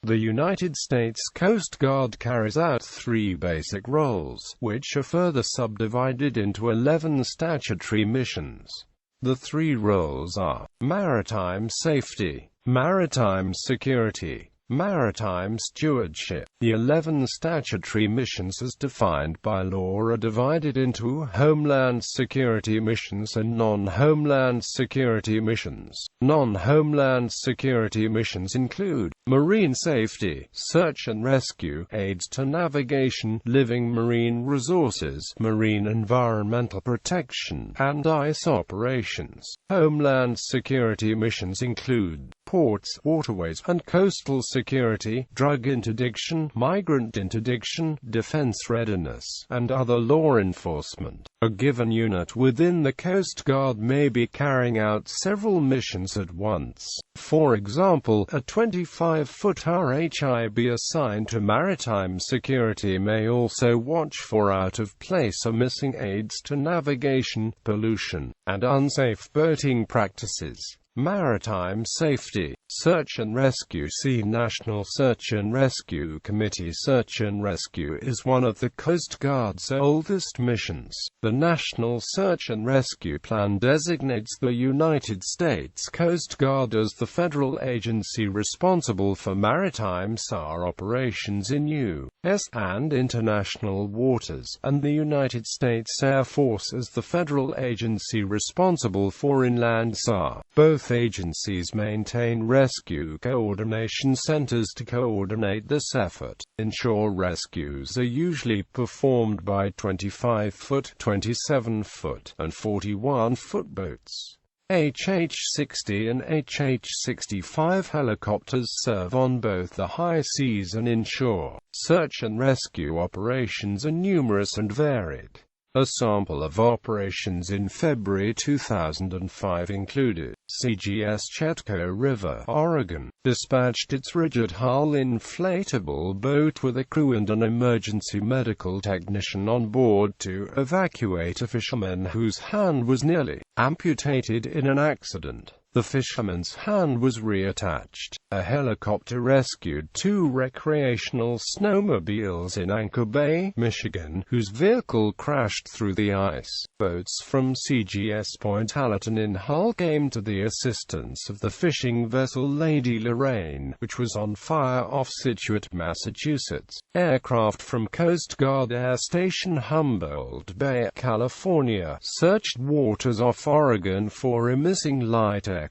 The United States Coast Guard carries out 3 basic roles, which are further subdivided into 11 statutory missions. The 3 roles are maritime safety, maritime security, maritime stewardship. The 11 statutory missions as defined by law are divided into homeland security missions and non-homeland security missions. Non-homeland security missions include marine safety, search and rescue, aids to navigation, living marine resources, marine environmental protection, and ice operations. Homeland security missions include ports, waterways, and coastal security, drug interdiction, migrant interdiction, defense readiness, and other law enforcement. A given unit within the Coast Guard may be carrying out several missions at once. For example, a 25-foot RHIB assigned to maritime security may also watch for out-of-place or missing aids to navigation, pollution, and unsafe boating practices. Maritime safety, search and rescue. See National Search and Rescue Committee. Search and rescue is one of the Coast Guard's oldest missions. The National Search and Rescue Plan designates the United States Coast Guard as the federal agency responsible for maritime SAR operations in U.S. and international waters, and the United States Air Force as the federal agency responsible for inland SAR. Both agencies maintain rescue coordination centers to coordinate this effort. Inshore rescues are usually performed by 25-foot, 27-foot, and 41-foot boats. HH-60 and HH-65 helicopters serve on both the high seas and inshore. Search and rescue operations are numerous and varied. A sample of operations in February 2005 included CGS Chetco River, Oregon, dispatched its rigid-hull inflatable boat with a crew and an emergency medical technician on board to evacuate a fisherman whose hand was nearly amputated in an accident. The fisherman's hand was reattached. A helicopter rescued 2 recreational snowmobiles in Anchor Bay, Michigan, whose vehicle crashed through the ice. Boats from CGS Point Allerton in Hull came to the assistance of the fishing vessel Lady Lorraine, which was on fire off Scituate, Massachusetts. Aircraft from Coast Guard Air Station Humboldt Bay, California, searched waters off Oregon for a missing light aircraft.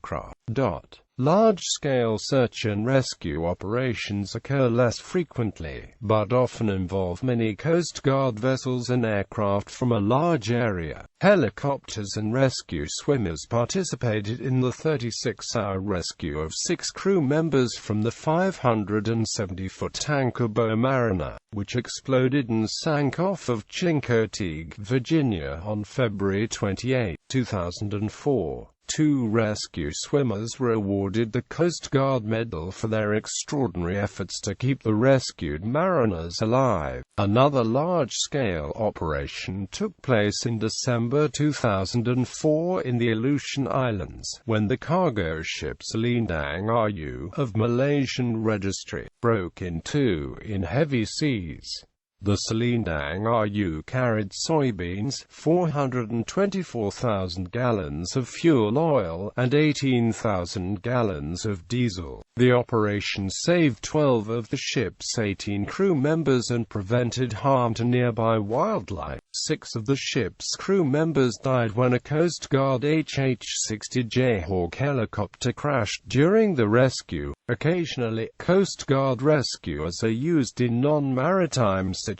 Large-scale search and rescue operations occur less frequently, but often involve many Coast Guard vessels and aircraft from a large area. Helicopters and rescue swimmers participated in the 36-hour rescue of 6 crew members from the 570-foot tanker Bow Mariner, which exploded and sank off of Chincoteague, Virginia on February 28, 2004. 2 rescue swimmers were awarded the Coast Guard Medal for their extraordinary efforts to keep the rescued mariners alive. Another large-scale operation took place in December 2004 in the Aleutian Islands, when the cargo ship Selendang Ryu, of Malaysian registry, broke in 2 in heavy seas. The Selendang Ryu carried soybeans, 424,000 gallons of fuel oil, and 18,000 gallons of diesel. The operation saved 12 of the ship's 18 crew members and prevented harm to nearby wildlife. 6 of the ship's crew members died when a Coast Guard HH-60 Jayhawk helicopter crashed during the rescue. Occasionally, Coast Guard rescuers are used in non-maritime situations.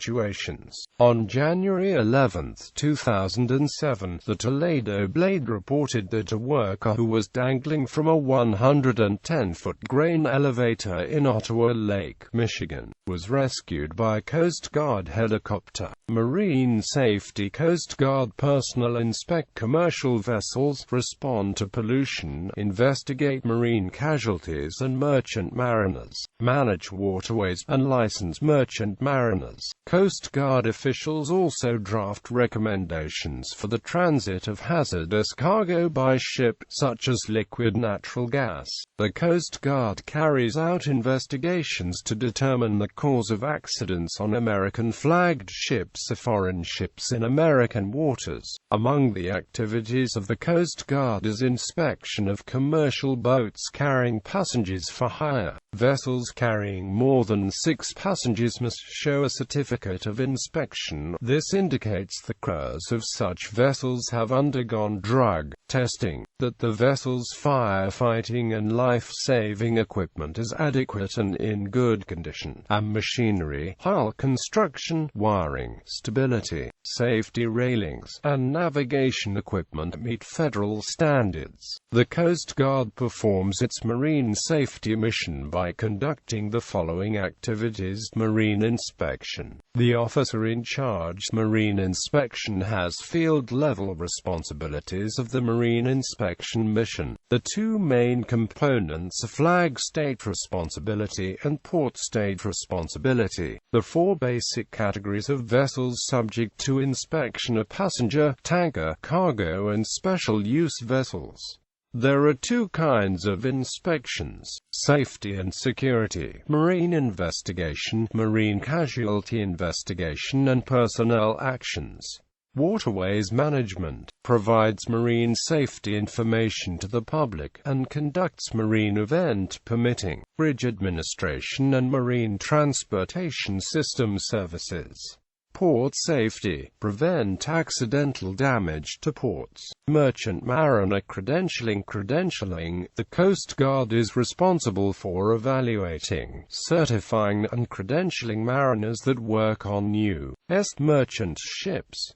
On January 11, 2007, the Toledo Blade reported that a worker who was dangling from a 110-foot grain elevator in Ottawa Lake, Michigan, was rescued by a Coast Guard helicopter. Marine safety. Coast Guard personnel inspect commercial vessels, respond to pollution, investigate marine casualties and merchant mariners, manage waterways, and license merchant mariners. Coast Guard officials also draft recommendations for the transit of hazardous cargo by ship, such as liquid natural gas. The Coast Guard carries out investigations to determine the cause of accidents on American-flagged ships or foreign ships in American waters. Among the activities of the Coast Guard is inspection of commercial boats carrying passengers for hire. Vessels carrying more than 6 passengers must show a certificate of inspection. This indicates the crews of such vessels have undergone drug testing, that the vessel's firefighting and life-saving equipment is adequate and in good condition, and machinery, hull construction, wiring, stability, safety railings, and navigation equipment meet federal standards. The Coast Guard performs its marine safety mission by conducting the following activities: marine inspection. The officer in charge marine inspection has field-level responsibilities of the marine inspection mission. The two main components are flag state responsibility and port state responsibility. The 4 basic categories of vessels subject to inspection are passenger, tanker, cargo and special use vessels. There are 2 kinds of inspections: safety and security, marine investigation, marine casualty investigation, and personnel actions. Waterways Management provides marine safety information to the public, and conducts marine event permitting, bridge administration and marine transportation system services. Port safety, prevent accidental damage to ports. Merchant mariner credentialing. The Coast Guard is responsible for evaluating, certifying and credentialing mariners that work on U.S. merchant ships.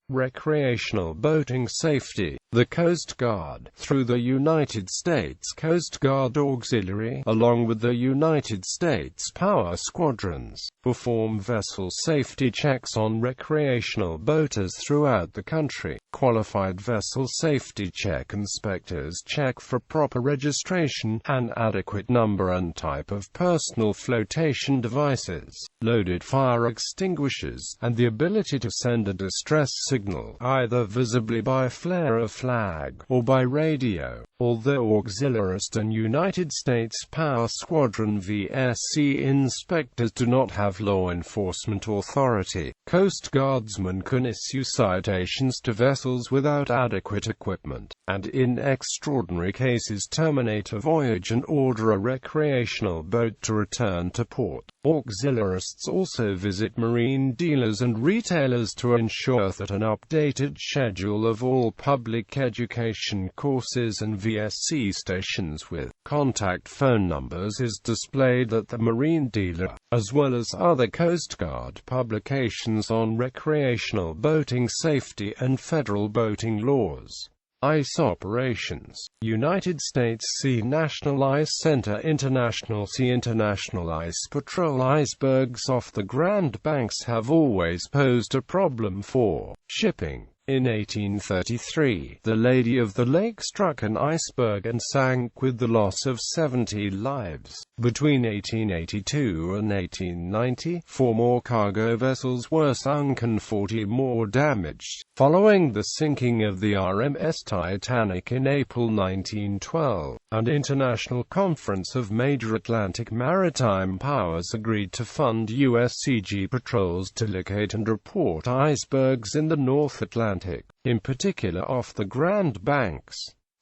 Recreational boating safety. The Coast Guard, through the United States Coast Guard Auxiliary, along with the United States Power Squadrons, perform vessel safety checks on recreational boaters throughout the country. Qualified vessel safety check inspectors check for proper registration, an adequate number and type of personal flotation devices, loaded fire extinguishers, and the ability to send a distress signal, either visibly by flare of flag, or by radio. Although auxiliarist and United States Power Squadron VSC inspectors do not have law enforcement authority, Coast Guardsmen can issue citations to vessels without adequate equipment, and in extraordinary cases terminate a voyage and order a recreational boat to return to port. Auxiliarists also visit marine dealers and retailers to ensure that an updated schedule of all public education courses and VSC stations with contact phone numbers is displayed at the marine dealer, as well as other Coast Guard publications on recreational boating safety and federal boating laws. Ice operations. United States Sea National Ice Center. International Sea. International Ice Patrol. Icebergs off the Grand Banks have always posed a problem for shipping. In 1833, the Lady of the Lake struck an iceberg and sank with the loss of 70 lives. Between 1882 and 1890, 4 more cargo vessels were sunk and 40 more damaged. Following the sinking of the RMS Titanic in April 1912, an international conference of major Atlantic maritime powers agreed to fund USCG patrols to locate and report icebergs in the North Atlantic, in particular off the Grand Banks.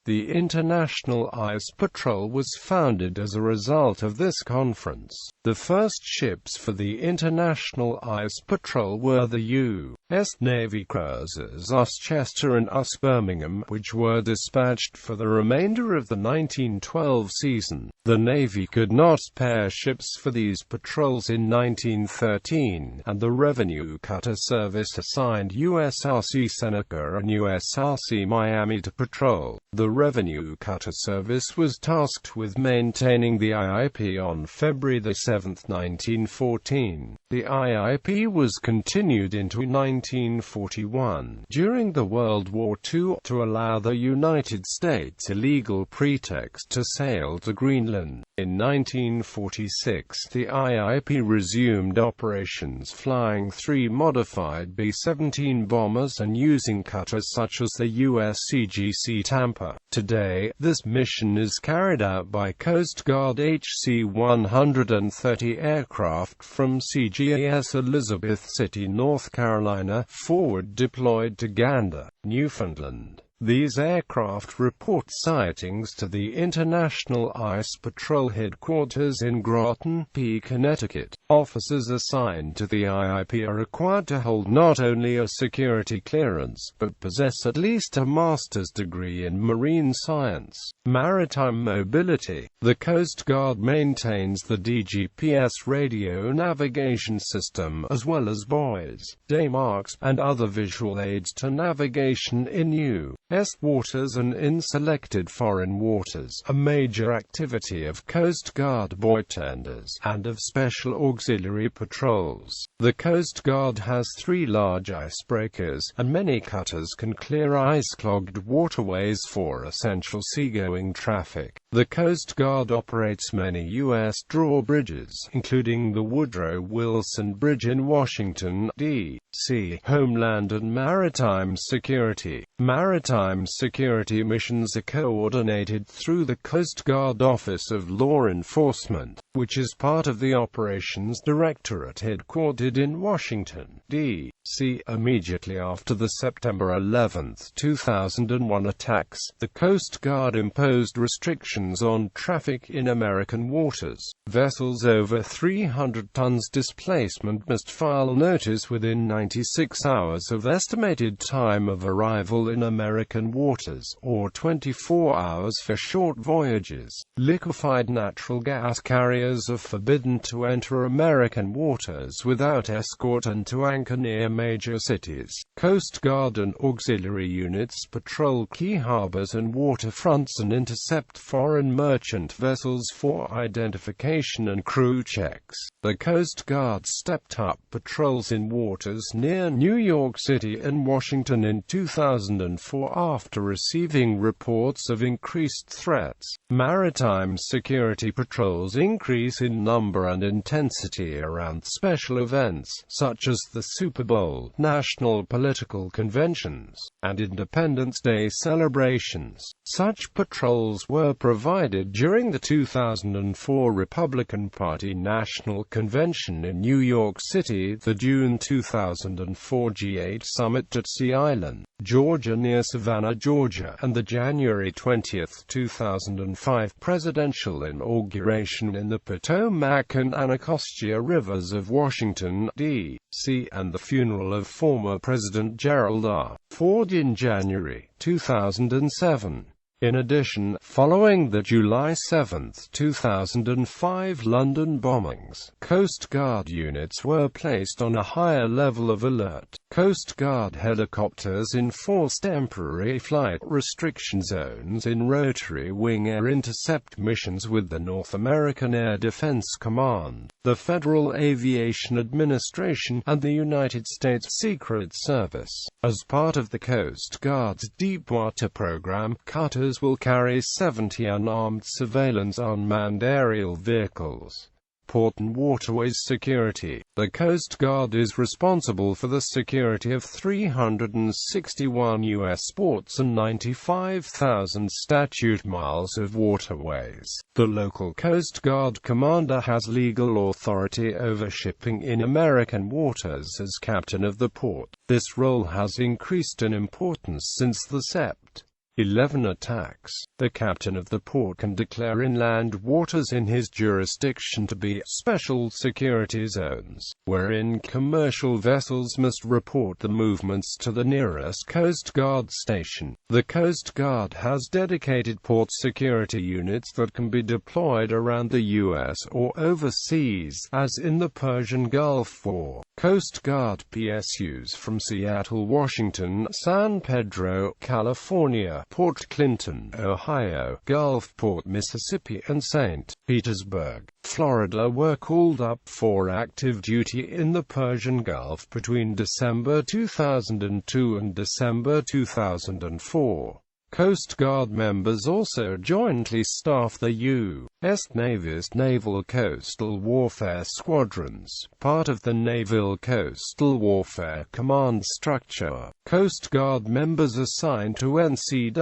The International Ice Patrol was founded as a result of this conference. The first ships for the International Ice Patrol were the U.S. Navy cruisers US Chester and US Birmingham, which were dispatched for the remainder of the 1912 season. The Navy could not spare ships for these patrols in 1913, and the Revenue Cutter Service assigned USRC Seneca and USRC Miami to patrol. The Revenue Cutter Service was tasked with maintaining the IIP on February 7, 1914. The IIP was continued into 1941 during the World War II to allow the United States a legal pretext to sail to Greenland. In 1946, the IIP resumed operations, flying 3 modified B-17 bombers and using cutters such as the USCGC Tampa. Today, this mission is carried out by Coast Guard HC-130 aircraft from CGAS Elizabeth City, North Carolina, forward deployed to Gander, Newfoundland. These aircraft report sightings to the International Ice Patrol Headquarters in Groton, Connecticut. Officers assigned to the IIP are required to hold not only a security clearance, but possess at least a master's degree in marine science. Maritime mobility. The Coast Guard maintains the DGPS radio navigation system, as well as buoys, day marks, and other visual aids to navigation in U.S. waters and in selected foreign waters, a major activity of Coast Guard buoy tenders, and of special auxiliary patrols. The Coast Guard has 3 large icebreakers, and many cutters can clear ice-clogged waterways for essential seagoing traffic. The Coast Guard operates many U.S. drawbridges, including the Woodrow Wilson Bridge in Washington, D.C. Homeland and Maritime Security. Maritime security missions are coordinated through the Coast Guard Office of Law Enforcement, which is part of the Operations Directorate headquartered in Washington, D.C. Immediately after the September 11, 2001 attacks, the Coast Guard imposed restrictions on traffic in American waters. Vessels over 300 tons displacement must file notice within 96 hours of estimated time of arrival in American waters, or 24 hours for short voyages. Liquefied natural gas carriers are forbidden to enter American waters without escort and to anchor near major cities. Coast Guard and auxiliary units patrol key harbors and waterfronts and intercept foreign merchant vessels for identification and crew checks. The Coast Guard stepped up patrols in waters near New York City and Washington in 2004 after receiving reports of increased threats. Maritime security patrols increase in number and intensity around special events, such as the Super Bowl, national political conventions, and Independence Day celebrations. Such patrols were provided during the 2004 Republican Party National Convention in New York City, the June 2004 G8 Summit at Sea Island, Georgia near Savannah, Georgia, and the January 20, 2005 presidential inauguration in the Potomac and Anacostia Rivers of Washington, D.C., and the funeral of former President Gerald R. Ford in January 2007. In addition, following the July 7, 2005 London bombings, Coast Guard units were placed on a higher level of alert. Coast Guard helicopters enforced temporary flight restriction zones in rotary wing air intercept missions with the North American Air Defense Command, the Federal Aviation Administration, and the United States Secret Service. As part of the Coast Guard's Deepwater program, cutters will carry 70 unarmed surveillance unmanned aerial vehicles. Port and waterways security. The Coast Guard is responsible for the security of 361 U.S. ports and 95,000 statute miles of waterways. The local Coast Guard commander has legal authority over shipping in American waters as captain of the port. This role has increased in importance since the Sept. 11 attacks. The captain of the port can declare inland waters in his jurisdiction to be special security zones, wherein commercial vessels must report the movements to the nearest Coast Guard station. The Coast Guard has dedicated port security units that can be deployed around the U.S. or overseas, as in the Persian Gulf War. Coast Guard PSUs from Seattle, Washington, San Pedro, California, Port Clinton, Ohio, Gulfport, Mississippi, and St. Petersburg, Florida were called up for active duty in the Persian Gulf between December 2002 and December 2004. Coast Guard members also jointly staff the U.S. Navy's Naval Coastal Warfare Squadrons, part of the Naval Coastal Warfare Command structure. Coast Guard members assigned to NCWRONs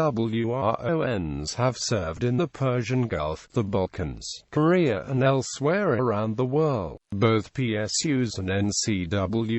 have served in the Persian Gulf, the Balkans, Korea, and elsewhere around the world. Both PSUs and NCWRONs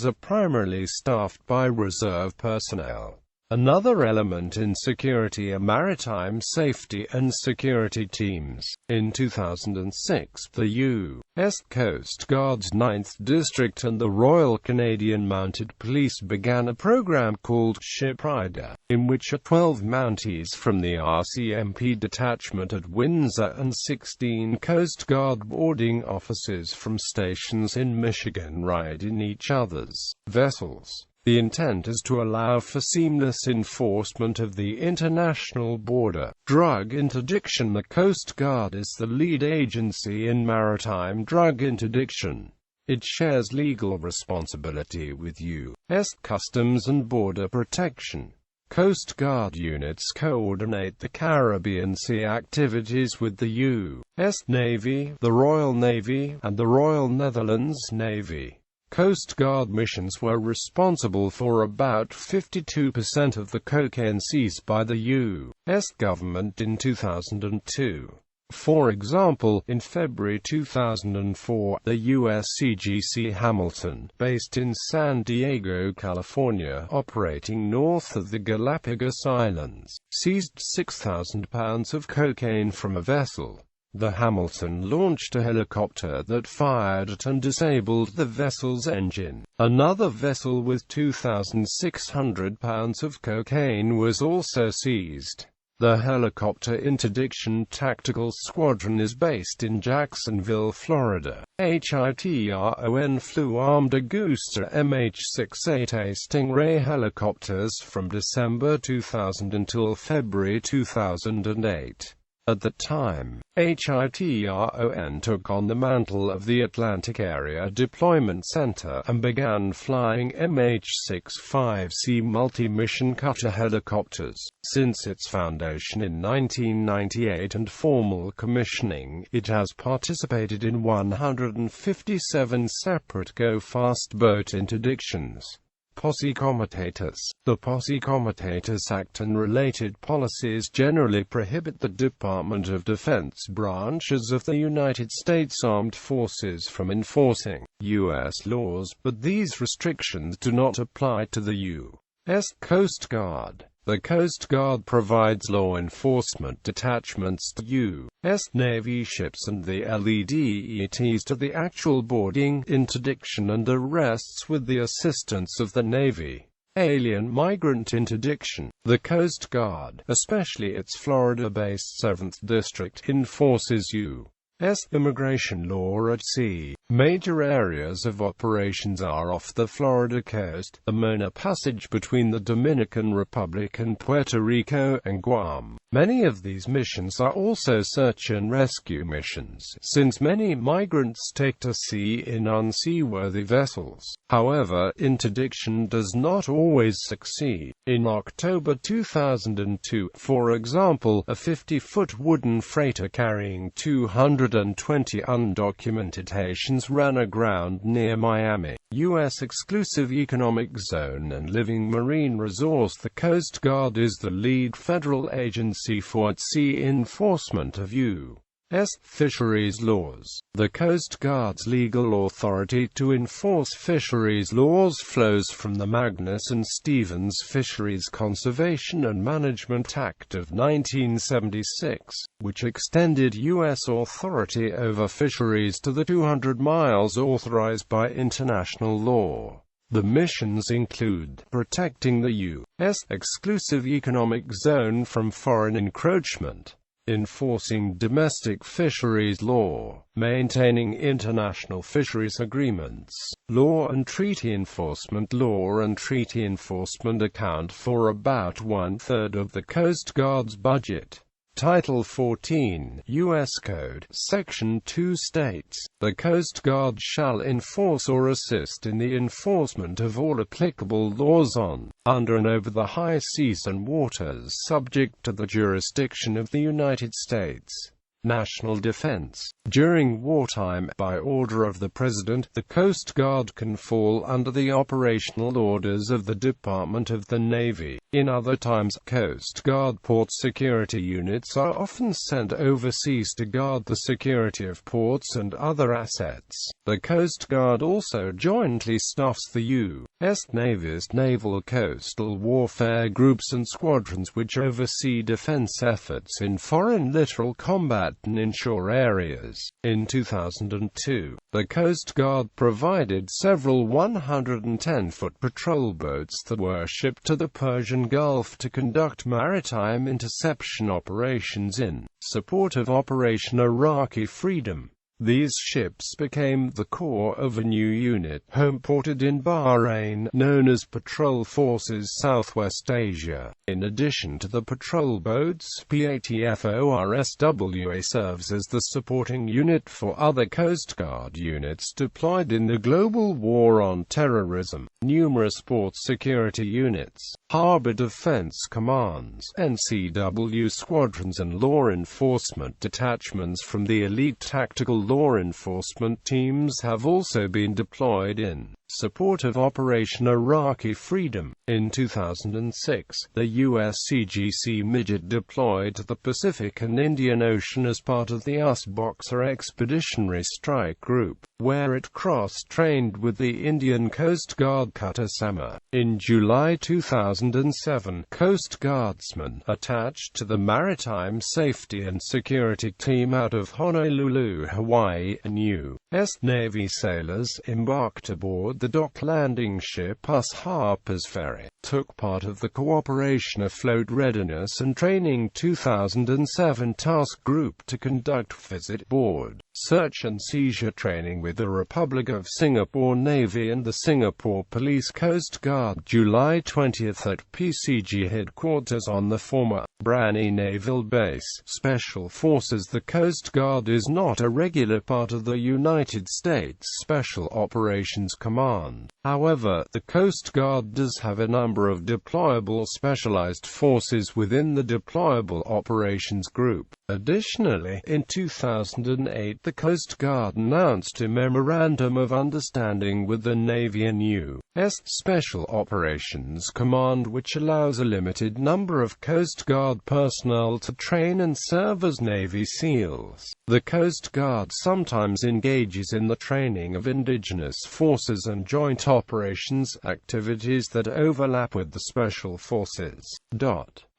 are primarily staffed by reserve personnel. Another element in security are maritime safety and security teams. In 2006, the U.S. Coast Guard's 9th District and the Royal Canadian Mounted Police began a program called Ship Rider, in which 12 Mounties from the RCMP detachment at Windsor and 16 Coast Guard boarding officers from stations in Michigan ride in each other's vessels. The intent is to allow for seamless enforcement of the international border. Drug interdiction. The Coast Guard is the lead agency in maritime drug interdiction. It shares legal responsibility with U.S. Customs and Border Protection. Coast Guard units coordinate the Caribbean Sea activities with the U.S. Navy, the Royal Navy, and the Royal Netherlands Navy. Coast Guard missions were responsible for about 52% of the cocaine seized by the U.S. government in 2002. For example, in February 2004, the USCGC Hamilton, based in San Diego, California, operating north of the Galapagos Islands, seized 6,000 pounds of cocaine from a vessel. The Hamilton launched a helicopter that fired at and disabled the vessel's engine. Another vessel with 2,600 pounds of cocaine was also seized. The Helicopter Interdiction Tactical Squadron is based in Jacksonville, Florida. HITRON flew armed Agusta MH-68A Stingray helicopters from December 2000 until February 2008. At the time, HITRON took on the mantle of the Atlantic Area Deployment Center and began flying MH-65C multi-mission cutter helicopters. Since its foundation in 1998 and formal commissioning, it has participated in 157 separate go-fast boat interdictions. Posse Comitatus. The Posse Comitatus Act and related policies generally prohibit the Department of Defense branches of the United States Armed Forces from enforcing U.S. laws, but these restrictions do not apply to the U.S. Coast Guard. The Coast Guard provides law enforcement detachments to U.S. Navy ships and the LEDETs to the actual boarding, interdiction and arrests with the assistance of the Navy. Alien migrant interdiction. The Coast Guard, especially its Florida-based 7th District, enforces U.S. immigration law at sea. Major areas of operations are off the Florida coast, the Mona Passage between the Dominican Republic and Puerto Rico, and Guam. Many of these missions are also search and rescue missions, since many migrants take to sea in unseaworthy vessels. However, interdiction does not always succeed. In October 2002, for example, a 50-foot wooden freighter carrying 220 undocumented Haitians ran aground near Miami, U.S. exclusive economic zone and living marine resource. The Coast Guard is the lead federal agency for at-sea enforcement of U.S. fisheries laws. The Coast Guard's legal authority to enforce fisheries laws flows from the Magnuson-Stevens Fisheries Conservation and Management Act of 1976, which extended U.S. authority over fisheries to the 200 miles authorized by international law. The missions include protecting the U.S. exclusive economic zone from foreign encroachment, enforcing domestic fisheries law, maintaining international fisheries agreements. Law and treaty enforcement. Law and treaty enforcement account for about one-third of the Coast Guard's budget. Title 14, U.S. Code, Section 2 states, "The Coast Guard shall enforce or assist in the enforcement of all applicable laws on, under and over the high seas and waters subject to the jurisdiction of the United States." National defense. During wartime, by order of the President, the Coast Guard can fall under the operational orders of the Department of the Navy. In other times, Coast Guard port security units are often sent overseas to guard the security of ports and other assets. The Coast Guard also jointly staffs the U.S. Navy's naval coastal warfare groups and squadrons, which oversee defense efforts in foreign littoral combat and inshore areas. In 2002, the Coast Guard provided several 110-foot patrol boats that were shipped to the Persian Gulf to conduct maritime interception operations in support of Operation Iraqi Freedom. These ships became the core of a new unit, homeported in Bahrain, known as Patrol Forces Southwest Asia. In addition to the patrol boats, PATFORSWA serves as the supporting unit for other Coast Guard units deployed in the global war on terrorism. Numerous port security units, harbor defense commands, NCW squadrons and law enforcement detachments from the elite tactical law enforcement teams have also been deployed in support of Operation Iraqi Freedom. In 2006, the U.S. CGC Midget deployed to the Pacific and Indian Ocean as part of the US-Boxer Expeditionary Strike Group, where it cross-trained with the Indian Coast Guard cutter Sama. In July 2007, Coast Guardsmen attached to the Maritime Safety and Security Team out of Honolulu, Hawaii, and U.S. Navy sailors embarked aboard the dock landing ship Harper's Ferry, took part of the Cooperation Afloat Readiness and Training 2007 task group to conduct visit board, search and seizure training with the Republic of Singapore Navy and the Singapore Police Coast Guard. July 20 at PCG headquarters on the former Brani Naval Base, Special Forces. The Coast Guard is not a regular part of the United States Special Operations Command. However, the Coast Guard does have a number of deployable specialized forces within the Deployable Operations Group. Additionally, in 2008 the Coast Guard announced a Memorandum of Understanding with the Navy and U.S. Special Operations Command, which allows a limited number of Coast Guard personnel to train and serve as Navy SEALs. The Coast Guard sometimes engages in the training of indigenous forces and joint operations activities that overlap with the Special Forces.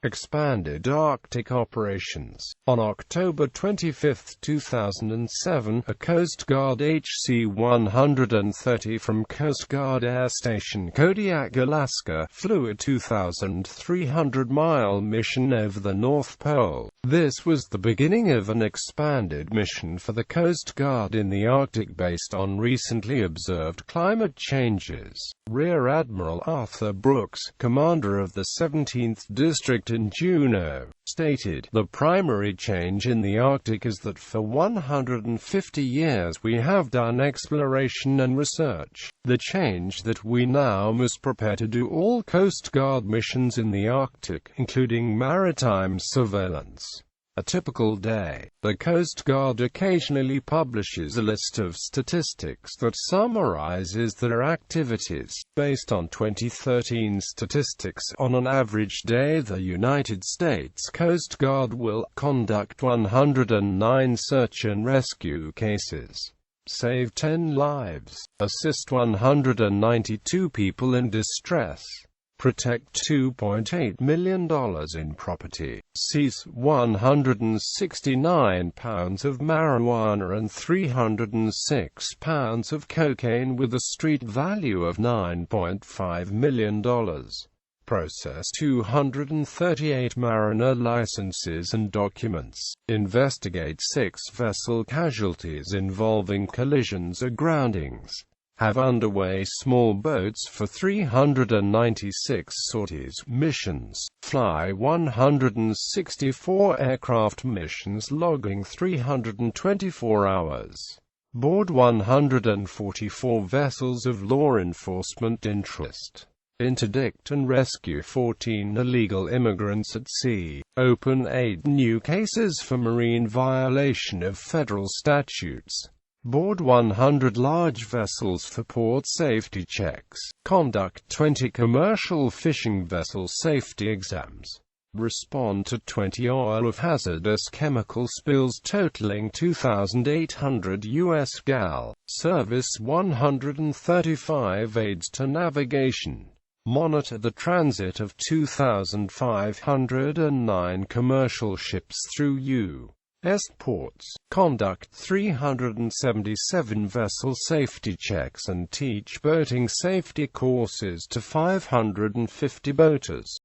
Expanded Arctic Operations. On October 25, 2007, a Coast Guard HC-130 from Coast Guard Air Station Kodiak, Alaska, flew a 2,300-mile mission over the North Pole. This was the beginning of an expanded mission for the Coast Guard in the Arctic based on recently observed climate changes. Rear Admiral Arthur Brooks, commander of the 17th District in Juneau, stated, "The primary change in the Arctic is that for 150 years we have done exploration and research. The change that we now must prepare to do all Coast Guard missions in the Arctic, including maritime surveillance." A typical day. The Coast Guard occasionally publishes a list of statistics that summarizes their activities. Based on 2013 statistics, on an average day the United States Coast Guard will conduct 109 search and rescue cases, save 10 lives, assist 192 people in distress, protect $2.8 million in property, seize 169 pounds of marijuana and 306 pounds of cocaine with a street value of $9.5 million. process 238 mariner licenses and documents, investigate 6 vessel casualties involving collisions or groundings, have underway small boats for 396 sorties missions, fly 164 aircraft missions logging 324 hours, board 144 vessels of law enforcement interest, interdict and rescue 14 illegal immigrants at sea, open 8 new cases for marine violation of federal statutes, board 100 large vessels for port safety checks, conduct 20 commercial fishing vessel safety exams, respond to 20 oil of hazardous chemical spills totaling 2,800 US gal, service 135 aids to navigation, monitor the transit of 2,509 commercial ships through U.S. ports, conduct 377 vessel safety checks and teach boating safety courses to 550 boaters.